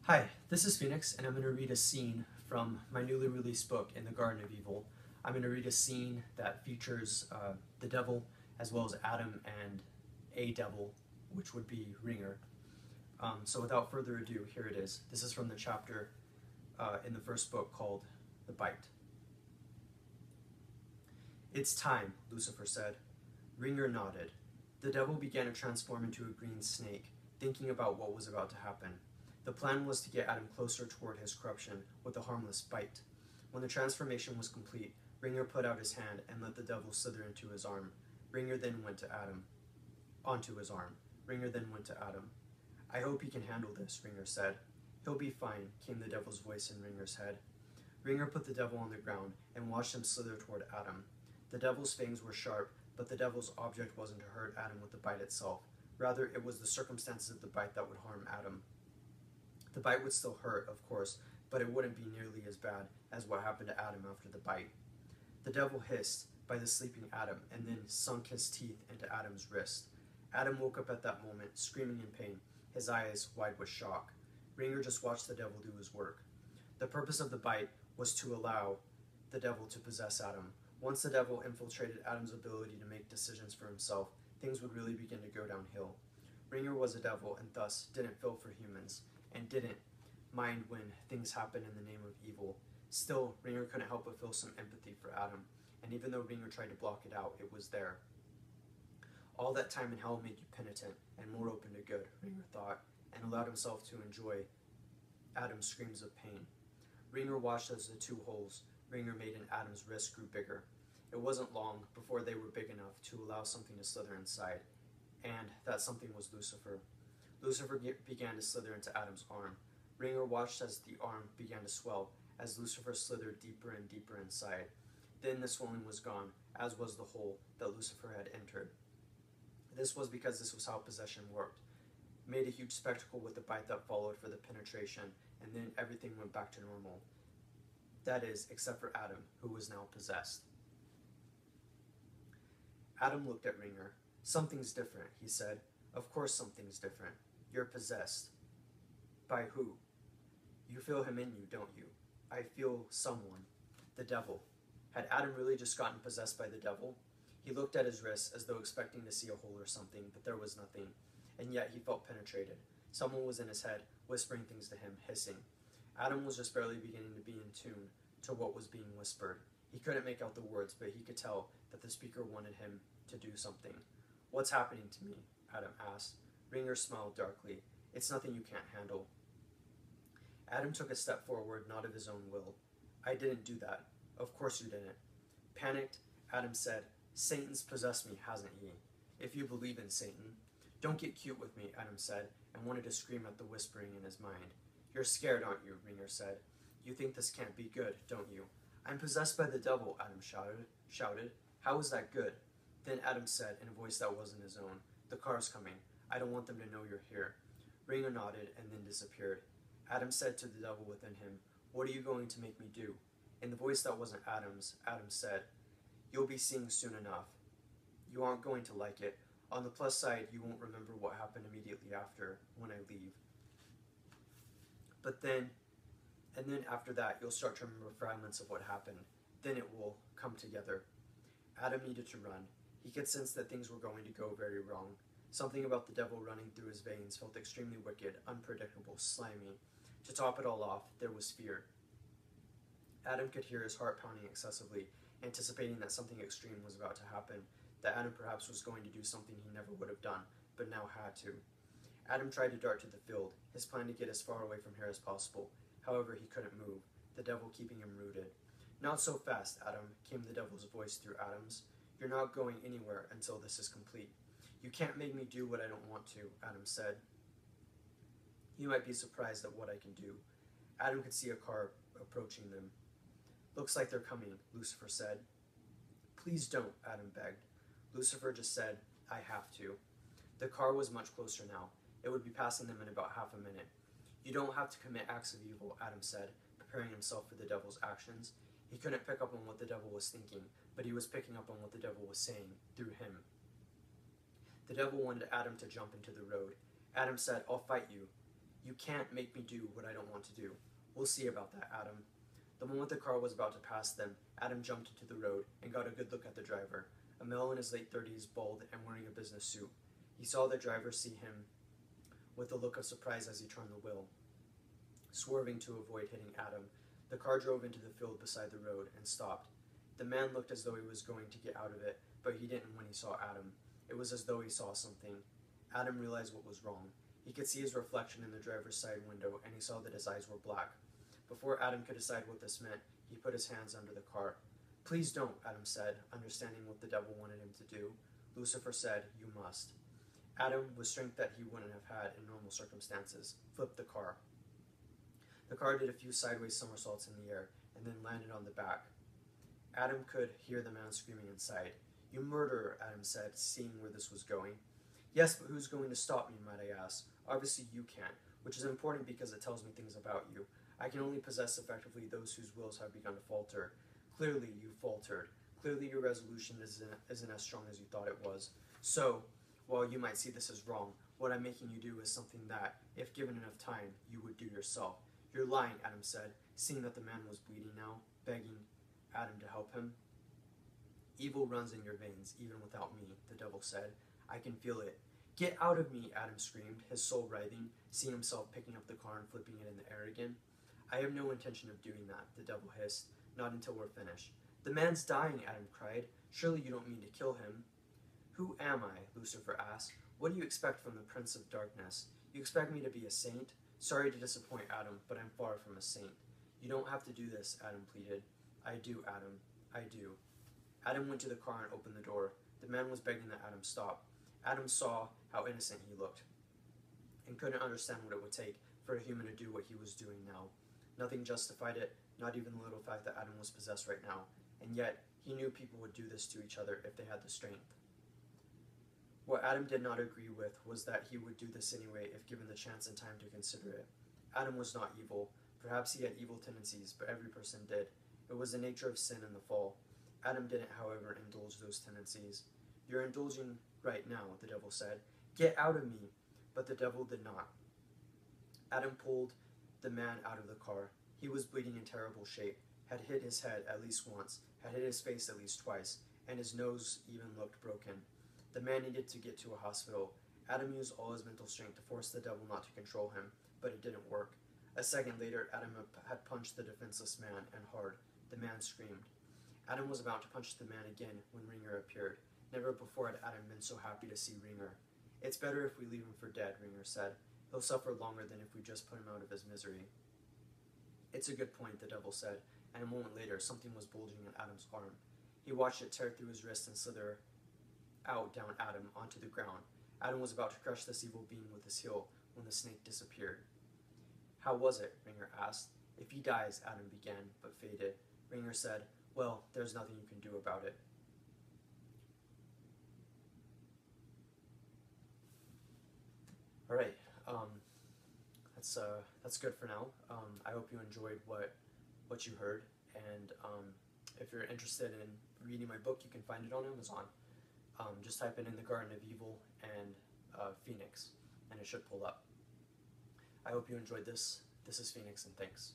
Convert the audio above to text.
Hi, this is Phoenix, and I'm going to read a scene from my newly released book, In the Garden of Evil. I'm going to read a scene that features the devil as well as Adam and a devil, which would be Ringer. So without further ado, here it is. This is from the chapter in the first book called The Bite. "It's time," Lucifer said. Ringer nodded. The devil began to transform into a green snake, thinking about what was about to happen. The plan was to get Adam closer toward his corruption with a harmless bite. When the transformation was complete, Ringer put out his hand and let the devil slither into his arm. Ringer then went to Adam. Onto his arm. Ringer then went to Adam. "I hope he can handle this," Ringer said. "He'll be fine," came the devil's voice in Ringer's head. Ringer put the devil on the ground and watched him slither toward Adam. The devil's fangs were sharp, but the devil's object wasn't to hurt Adam with the bite itself. Rather, it was the circumstances of the bite that would harm Adam. The bite would still hurt, of course, but it wouldn't be nearly as bad as what happened to Adam after the bite. The devil hissed by the sleeping Adam and then sunk his teeth into Adam's wrist. Adam woke up at that moment, screaming in pain, his eyes wide with shock. Ringer just watched the devil do his work. The purpose of the bite was to allow the devil to possess Adam. Once the devil infiltrated Adam's ability to make decisions for himself, things would really begin to go downhill. Ringer was a devil and thus didn't feel for humans, and didn't mind when things happened in the name of evil. Still, Ringer couldn't help but feel some empathy for Adam, and even though Ringer tried to block it out, it was there. All that time in hell made you penitent and more open to good, Ringer thought, and allowed himself to enjoy Adam's screams of pain. Ringer watched as the two holes Ringer made in Adam's wrist grew bigger. It wasn't long before they were big enough to allow something to slither inside, and that something was Lucifer. Lucifer began to slither into Adam's arm. Ringer watched as the arm began to swell, as Lucifer slithered deeper and deeper inside. Then the swelling was gone, as was the hole that Lucifer had entered. This was because this was how possession worked. Made a huge spectacle with the bite that followed for the penetration, and then everything went back to normal. That is, except for Adam, who was now possessed. Adam looked at Ringer. "Something's different," he said. "Of course something's different. You're possessed." "By who?" "You feel him in you, don't you?" "I feel someone." "The devil." Had Adam really just gotten possessed by the devil? He looked at his wrist as though expecting to see a hole or something, but there was nothing. And yet he felt penetrated. Someone was in his head, whispering things to him, hissing. Adam was just barely beginning to be in tune to what was being whispered. He couldn't make out the words, but he could tell that the speaker wanted him to do something. "What's happening to me?" Adam asked. Ringer smiled darkly. "It's nothing you can't handle." Adam took a step forward, not of his own will. "I didn't do that." "Of course you didn't." Panicked, Adam said, "Satan's possessed me, hasn't he? If you believe in Satan." "Don't get cute with me," Adam said, and wanted to scream at the whispering in his mind. "You're scared, aren't you?" Ringer said. "You think this can't be good, don't you?" "I'm possessed by the devil," Adam shouted. "How is that good?" Then Adam said, in a voice that wasn't his own, "The car's coming. I don't want them to know you're here." Ringer nodded and then disappeared. Adam said to the devil within him, "What are you going to make me do?" In the voice that wasn't Adam's, Adam said, "You'll be seeing soon enough. You aren't going to like it. On the plus side, you won't remember what happened immediately after, when I leave. But then, and then after that, you'll start to remember fragments of what happened. Then it will come together." Adam needed to run. He could sense that things were going to go very wrong. Something about the devil running through his veins felt extremely wicked, unpredictable, slimy. To top it all off, there was fear. Adam could hear his heart pounding excessively, anticipating that something extreme was about to happen, that Adam perhaps was going to do something he never would have done, but now had to. Adam tried to dart to the field, his plan to get as far away from here as possible. However, he couldn't move, the devil keeping him rooted. "Not so fast, Adam," came the devil's voice through Adam's. "You're not going anywhere until this is complete." "You can't make me do what I don't want to," Adam said. "You might be surprised at what I can do." Adam could see a car approaching them. "Looks like they're coming," Lucifer said. "Please don't," Adam begged. Lucifer just said, "I have to." The car was much closer now. It would be passing them in about half a minute. "You don't have to commit acts of evil," Adam said, preparing himself for the devil's actions. He couldn't pick up on what the devil was thinking, but he was picking up on what the devil was saying, through him. The devil wanted Adam to jump into the road. Adam said, "I'll fight you." You can't make me do what I don't want to do. We'll see about that, Adam. The moment the car was about to pass them, Adam jumped into the road and got a good look at the driver, a male in his late 30s, bald and wearing a business suit. He saw the driver see him with a look of surprise as he turned the wheel. Swerving to avoid hitting Adam, the car drove into the field beside the road and stopped. The man looked as though he was going to get out of it, but he didn't when he saw Adam. It was as though he saw something. Adam realized what was wrong. He could see his reflection in the driver's side window, and he saw that his eyes were black. Before Adam could decide what this meant, he put his hands under the car. "Please don't," Adam said, understanding what the devil wanted him to do. Lucifer said, "You must." Adam, with strength that he wouldn't have had in normal circumstances, flipped the car. The car did a few sideways somersaults in the air, and then landed on the back. Adam could hear the man screaming inside. "You murderer," Adam said, seeing where this was going. "Yes, but who's going to stop me, might I ask? Obviously you can't, which is important because it tells me things about you. I can only possess effectively those whose wills have begun to falter. Clearly you faltered. Clearly your resolution isn't as strong as you thought it was. So, while you might see this as wrong, what I'm making you do is something that, if given enough time, you would do yourself." "You're lying," Adam said, seeing that the man was bleeding now, begging Adam to help him. "Evil runs in your veins, even without me," the devil said. "I can feel it." "Get out of me," Adam screamed, his soul writhing, seeing himself picking up the car and flipping it in the air again. "I have no intention of doing that," the devil hissed. "Not until we're finished." "The man's dying," Adam cried. "Surely you don't mean to kill him." "Who am I?" Lucifer asked. "What do you expect from the Prince of Darkness? You expect me to be a saint? Sorry to disappoint, Adam, but I'm far from a saint." "You don't have to do this," Adam pleaded. "I do, Adam. I do." Adam went to the car and opened the door. The man was begging that Adam stop. Adam saw how innocent he looked and couldn't understand what it would take for a human to do what he was doing now. Nothing justified it, not even the little fact that Adam was possessed right now, and yet he knew people would do this to each other if they had the strength. What Adam did not agree with was that he would do this anyway if given the chance and time to consider it. Adam was not evil. Perhaps he had evil tendencies, but every person did. It was the nature of sin and the fall. Adam didn't, however, indulge those tendencies. "You're indulging right now," the devil said. "Get out of me!" But the devil did not. Adam pulled the man out of the car. He was bleeding in terrible shape, had hit his head at least once, had hit his face at least twice, and his nose even looked broken. The man needed to get to a hospital. Adam used all his mental strength to force the devil not to control him, but it didn't work. A second later, Adam had punched the defenseless man, and hard. The man screamed. Adam was about to punch the man again when Ringer appeared. Never before had Adam been so happy to see Ringer. "It's better if we leave him for dead," Ringer said. "He'll suffer longer than if we just put him out of his misery." "It's a good point," the devil said, and a moment later something was bulging in Adam's arm. He watched it tear through his wrist and slither out down Adam onto the ground. Adam was about to crush this evil being with his heel when the snake disappeared. "How was it?" Ringer asked. "If he dies," Adam began, but faded. Ringer said, "Well, there's nothing you can do about it." All right, that's good for now. I hope you enjoyed what you heard, and if you're interested in reading my book, you can find it on Amazon. Just type in The Garden of Evil and Phoenix, and it should pull up. I hope you enjoyed this. This is Phoenix, and thanks.